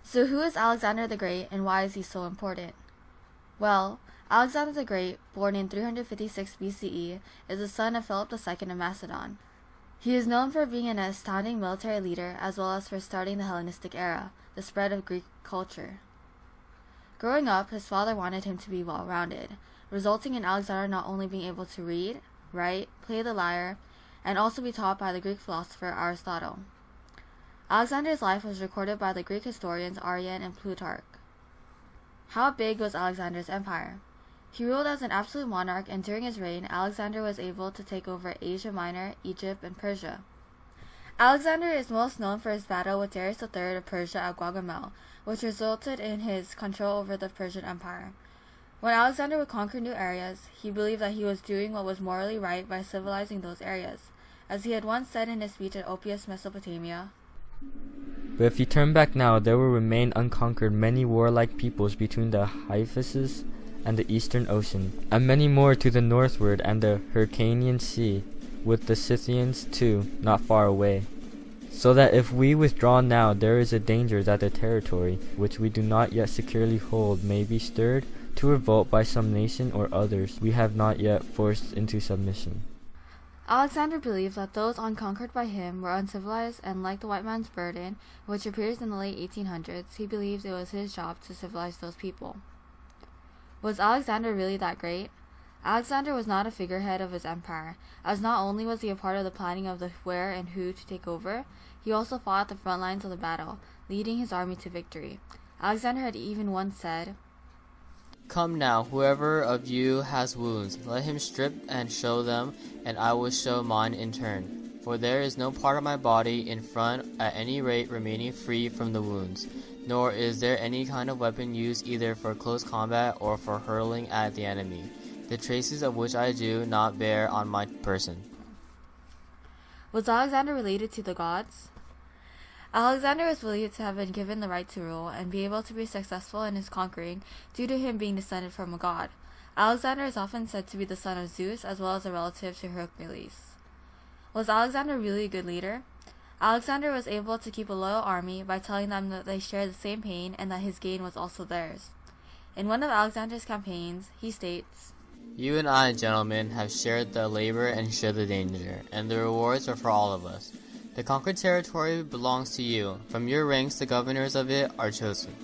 So who is Alexander the Great and why is he so important? Well, Alexander the Great, born in 356 BCE, is the son of Philip II of Macedon. He is known for being an astounding military leader as well as for starting the Hellenistic era, the spread of Greek culture. Growing up, his father wanted him to be well-rounded, resulting in Alexander not only being able to read, write, play the lyre, and also be taught by the Greek philosopher Aristotle. Alexander's life was recorded by the Greek historians Arrian and Plutarch. How big was Alexander's empire? He ruled as an absolute monarch, and during his reign, Alexander was able to take over Asia Minor, Egypt, and Persia. Alexander is most known for his battle with Darius III of Persia at Gaugamela, which resulted in his control over the Persian Empire. When Alexander would conquer new areas, he believed that he was doing what was morally right by civilizing those areas. As he had once said in his speech at Oppius, Mesopotamia, "But if you turn back now, there will remain unconquered many warlike peoples between the Hyphasis and the Eastern Ocean, and many more to the northward and the Hyrcanian Sea, with the Scythians too, not far away. So that if we withdraw now, there is a danger that the territory, which we do not yet securely hold, may be stirred to revolt by some nation or others we have not yet forced into submission." Alexander believed that those unconquered by him were uncivilized, and like the white man's burden, which appears in the late 1800s, he believed it was his job to civilize those people. Was Alexander really that great? Alexander was not a figurehead of his empire, as not only was he a part of the planning of the where and who to take over, he also fought at the front lines of the battle, leading his army to victory. Alexander had even once said, "Come now, whoever of you has wounds, let him strip and show them, and I will show mine in turn. For there is no part of my body in front at any rate remaining free from the wounds, nor is there any kind of weapon used either for close combat or for hurling at the enemy, the traces of which I do not bear on my person." Was Alexander related to the gods? Alexander was believed to have been given the right to rule and be able to be successful in his conquering due to him being descended from a god. Alexander is often said to be the son of Zeus as well as a relative to Hercules. Was Alexander really a good leader? Alexander was able to keep a loyal army by telling them that they shared the same pain and that his gain was also theirs. In one of Alexander's campaigns, he states, "You and I, gentlemen, have shared the labor and shared the danger, and the rewards are for all of us. The conquered territory belongs to you. From your ranks the governors of it are chosen.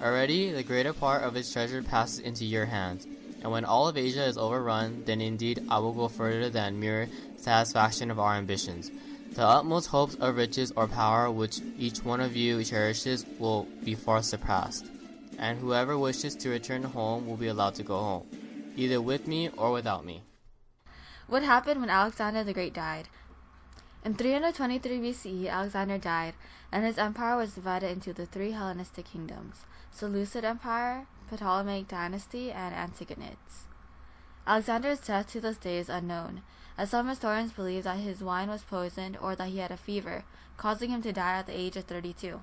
Already the greater part of its treasure passes into your hands, and when all of Asia is overrun, then indeed I will go further than mere satisfaction of our ambitions. The utmost hopes of riches or power which each one of you cherishes will be far surpassed, and whoever wishes to return home will be allowed to go home, either with me or without me." What happened when Alexander the Great died? In 323 BCE, Alexander died, and his empire was divided into the three Hellenistic kingdoms, Seleucid Empire, Ptolemaic Dynasty, and Antigonids. Alexander's death to this day is unknown, as some historians believe that his wine was poisoned or that he had a fever, causing him to die at the age of 32.